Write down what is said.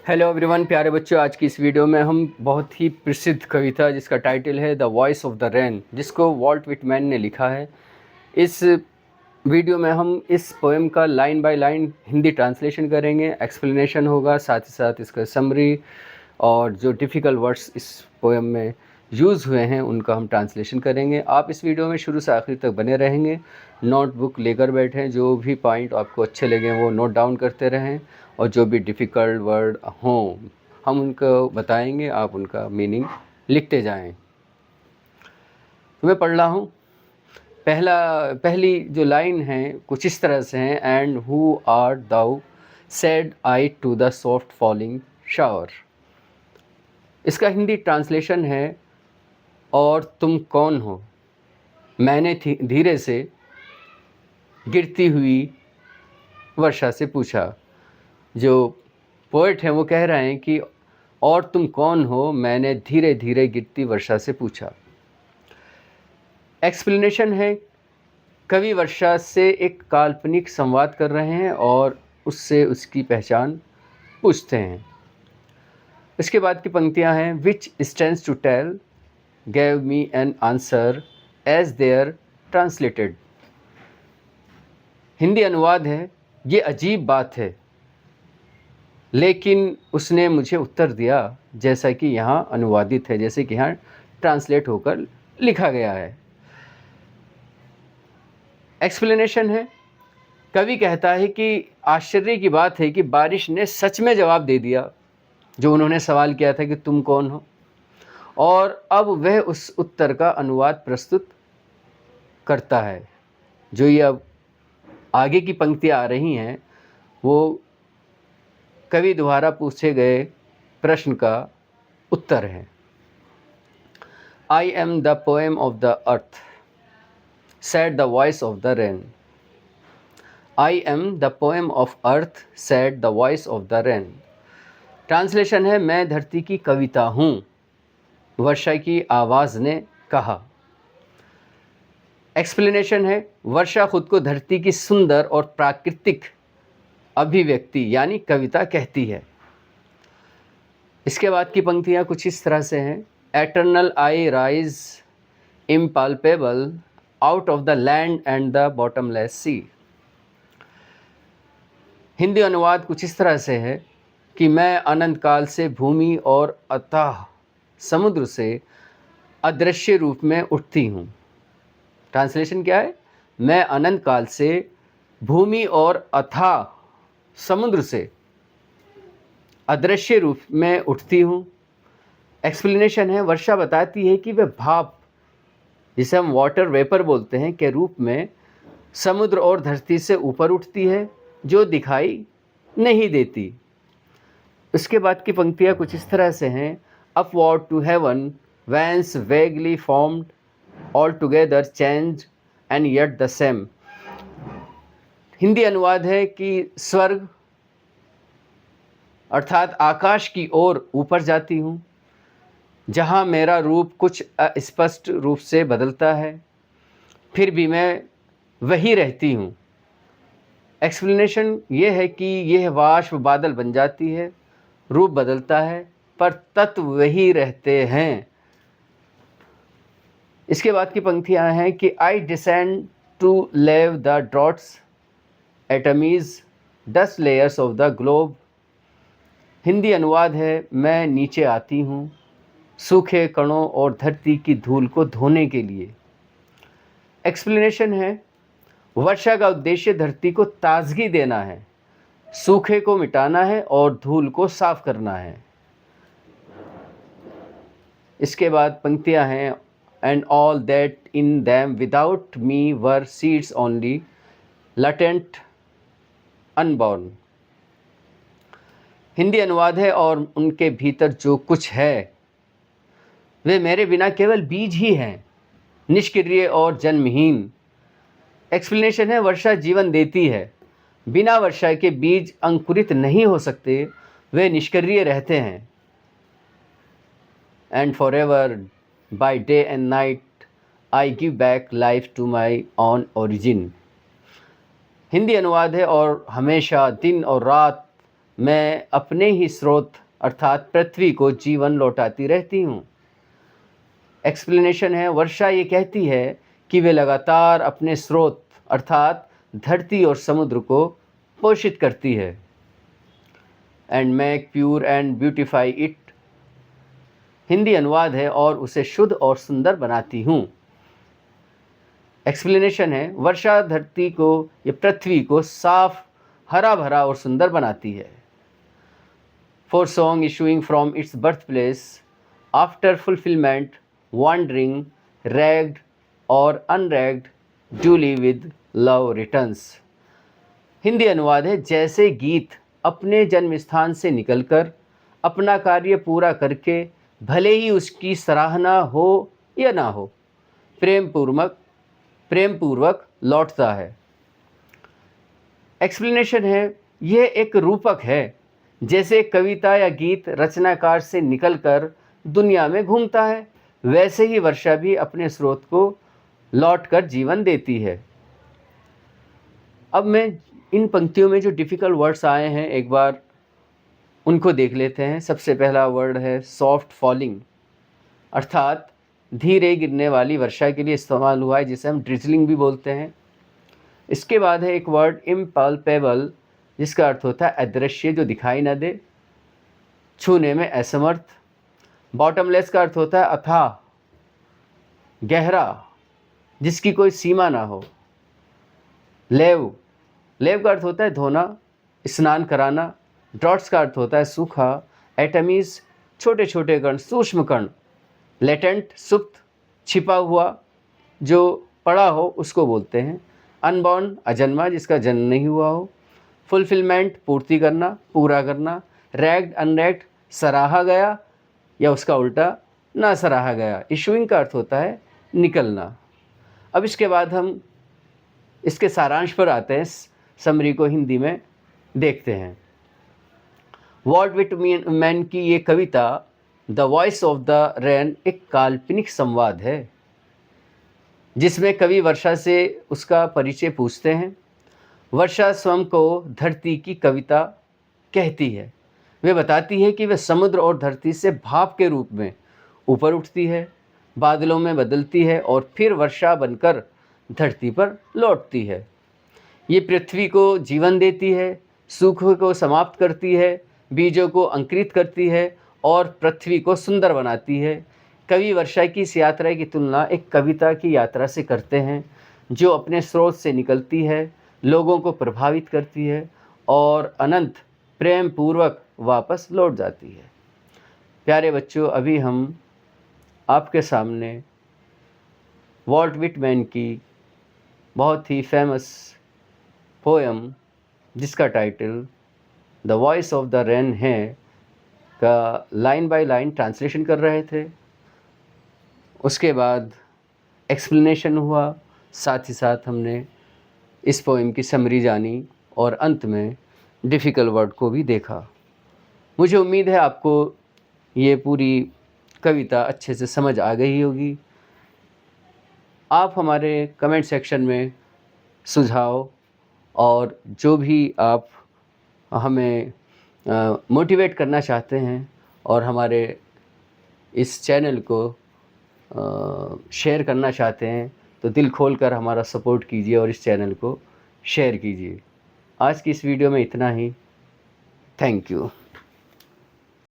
Hello everyone, प्यारे बच्चों। आज की इस वीडियो में हम बहुत ही प्रसिद्ध कविता जिसका टाइटल है the voice of the rain, जिसको वॉल्ट विटमैन ने लिखा है। इस वीडियो में हम इस पोएम का line by line Hindi translation करेंगे, एक्सप्लेनेशन होगा, साथ ही साथ इसका समरी और जो डिफ़िकल्ट वर्ड्स इस पोएम में यूज़ हुए हैं उनका हम ट्रांसलेशन करेंगे। आप इस वीडियो में शुरू से आखिर तक बने रहेंगे। नोटबुक लेकर बैठें, जो भी पॉइंट आपको अच्छे लगें वो नोट डाउन करते रहें, और जो भी डिफ़िकल्ट वर्ड हों हम उनको बताएंगे, आप उनका मीनिंग लिखते जाएं। तो मैं पढ़ रहा हूँ। पहली जो लाइन है कुछ इस तरह से है, and who are thou said I to the soft falling shower. इसका हिंदी ट्रांसलेशन है, और तुम कौन हो, मैंने धीरे से गिरती हुई वर्षा से पूछा। जो पोएट हैं वो कह रहे हैं कि और तुम कौन हो, मैंने धीरे धीरे गिरती वर्षा से पूछा। एक्सप्लेनेशन है, कवि वर्षा से एक काल्पनिक संवाद कर रहे हैं और उससे उसकी पहचान पूछते हैं। इसके बाद की पंक्तियां हैं, which stands to tell gave me an answer as their translated। Hindi अनुवाद है, ये अजीब बात है, लेकिन उसने मुझे उत्तर दिया जैसा कि यहाँ अनुवादित है, जैसे कि यहाँ ट्रांसलेट होकर लिखा गया है। एक्सप्लेनेशन है, कवि कहता है कि आश्चर्य की बात है कि बारिश ने सच में जवाब दे दिया जो उन्होंने सवाल किया था कि तुम कौन हो, और अब वह उस उत्तर का अनुवाद प्रस्तुत करता है। जो ये अब आगे की पंक्तियाँ आ रही हैं वो कवि द्वारा पूछे गए प्रश्न का उत्तर है। I am the poem of the earth said the voice of the rain. I am the poem of earth said the voice of the rain. Translation है, मैं धरती की कविता हूँ, वर्षा की आवाज़ ने कहा। एक्सप्लेनेशन है, वर्षा खुद को धरती की सुंदर और प्राकृतिक अभिव्यक्ति यानी कविता कहती है। इसके बाद की पंक्तियाँ कुछ इस तरह से हैं, eternal I rise impalpable out of the land and the bottomless sea. Hindi अनुवाद कुछ इस तरह से है कि मैं अनंत काल से भूमि और अथाह समुद्र से अदृश्य रूप में उठती हूँ। ट्रांसलेशन क्या है, मैं अनंत काल से भूमि और अथाह समुद्र से अदृश्य रूप में उठती हूँ। एक्सप्लेनेशन है, वर्षा बताती है कि वह भाप, जिसे हम वाटर वेपर बोलते हैं, के रूप में समुद्र और धरती से ऊपर उठती है, जो दिखाई नहीं देती। उसके बाद की पंक्तियाँ कुछ इस तरह से हैं, upward to heaven wanes vaguely formed all together change and yet the same. Hindi अनुवाद है कि स्वर्ग अर्थात आकाश की ओर ऊपर जाती हूँ, जहाँ मेरा रूप कुछ अस्पष्ट रूप से बदलता है, फिर भी मैं वही रहती हूँ। एक्सप्लेनेशन ये है कि यह वाष्प बादल बन जाती है, रूप बदलता है, पर तत्व वही रहते हैं। इसके बाद की पंक्तियाँ हैं कि I descend to lave the droughts atomies dust layers of the globe. Hindi अनुवाद है, मैं नीचे आती हूँ सूखे कणों और धरती की धूल को धोने के लिए। एक्सप्लेनेशन है, वर्षा का उद्देश्य धरती को ताजगी देना है, सूखे को मिटाना है और धूल को साफ करना है। इसके बाद पंक्तियां हैं, and all that in them without me were seeds only latent unborn. Hindi अनुवाद है, और उनके भीतर जो कुछ है वे मेरे बिना केवल बीज ही हैं, निष्क्रिय और जन्महीन। एक्सप्लेनेशन है, वर्षा जीवन देती है, बिना वर्षा के बीज अंकुरित नहीं हो सकते, वे निष्क्रिय रहते हैं। And for ever by day and night I give back life to my own origin. Hindi अनुवाद है, और हमेशा दिन और रात मैं अपने ही स्रोत अर्थात पृथ्वी को जीवन लौटाती रहती हूँ। एक्सप्लेनेशन है, वर्षा ये कहती है कि वे लगातार अपने स्रोत अर्थात धरती और समुद्र को पोषित करती है। And make pure and beautify it, Hindi अनुवाद है, और उसे शुद्ध और सुंदर बनाती हूँ। एक्सप्लेनेशन है, वर्षा धरती को या पृथ्वी को साफ, हरा भरा और सुंदर बनाती है। For song issuing from its birth place after fulfilment wandering, ragged और unragged, duly with love returns। Hindi अनुवाद है, जैसे गीत अपने जन्म स्थान से निकलकर अपना कार्य पूरा करके भले ही उसकी सराहना हो या ना हो, प्रेम पूर्वक लौटता है। एक्सप्लेनेशन है, यह एक रूपक है, जैसे कविता या गीत रचनाकार से निकलकर दुनिया में घूमता है, वैसे ही वर्षा भी अपने स्रोत को लौटकर जीवन देती है। अब मैं इन पंक्तियों में जो डिफ़िकल्ट वर्ड्स आए हैं एक बार उनको देख लेते हैं। सबसे पहला वर्ड है सॉफ्ट फॉलिंग, अर्थात धीरे गिरने वाली वर्षा के लिए इस्तेमाल हुआ है, जिसे हम ड्रिजलिंग भी बोलते हैं। इसके बाद है एक वर्ड इम्पल्पेबल, जिसका अर्थ होता है अदृश्य, जो दिखाई न दे, छूने में असमर्थ। बॉटमलेस का अर्थ होता है अथाह, गहरा, जिसकी कोई सीमा ना हो। लेव का अर्थ होता है धोना, स्नान कराना। ड्रॉट्स का अर्थ होता है सूखा। एटमीज, छोटे छोटे कण, सूक्ष्म कण। लेटेंट, सुप्त, छिपा हुआ, जो पड़ा हो उसको बोलते हैं। अनबॉर्न, अजन्मा, जिसका जन्म नहीं हुआ हो। फुलफिलमेंट, पूर्ति करना, पूरा करना। रैग्ड, अनरैग्ड, सराहा गया या उसका उल्टा ना सराहा गया। इशूइंग का अर्थ होता है निकलना। अब इसके बाद हम इसके सारांश पर आते हैं, समरी को हिंदी में देखते हैं। वॉल्ट विटमैन की ये कविता the voice of the rain एक काल्पनिक संवाद है, जिसमें कवि वर्षा से उसका परिचय पूछते हैं। वर्षा स्वयं को धरती की कविता कहती है। वे बताती है कि वह समुद्र और धरती से भाप के रूप में ऊपर उठती है, बादलों में बदलती है और फिर वर्षा बनकर धरती पर लौटती है। ये पृथ्वी को जीवन देती है, सूखे को समाप्त करती है, बीजों को अंकुरित करती है और पृथ्वी को सुंदर बनाती है। कवि वर्षा की इस यात्रा की तुलना एक कविता की यात्रा से करते हैं, जो अपने स्रोत से निकलती है, लोगों को प्रभावित करती है और अनंत प्रेम पूर्वक वापस लौट जाती है। प्यारे बच्चों, अभी हम आपके सामने वॉल्ट विटमैन की बहुत ही फेमस पोएम, जिसका title the voice of the rain है, का लाइन बाय लाइन ट्रांसलेशन कर रहे थे। उसके बाद एक्सप्लेनेशन हुआ, साथ ही साथ हमने इस पोएम की समरी जानी और अंत में डिफ़िकल्ट वर्ड को भी देखा। मुझे उम्मीद है आपको ये पूरी कविता अच्छे से समझ आ गई होगी। आप हमारे कमेंट सेक्शन में सुझाव और जो भी आप हमें मोटिवेट करना चाहते हैं और हमारे इस चैनल को शेयर करना चाहते हैं, तो दिल खोल कर हमारा सपोर्ट कीजिए और इस चैनल को शेयर कीजिए। आज की इस वीडियो में इतना ही। Thank you.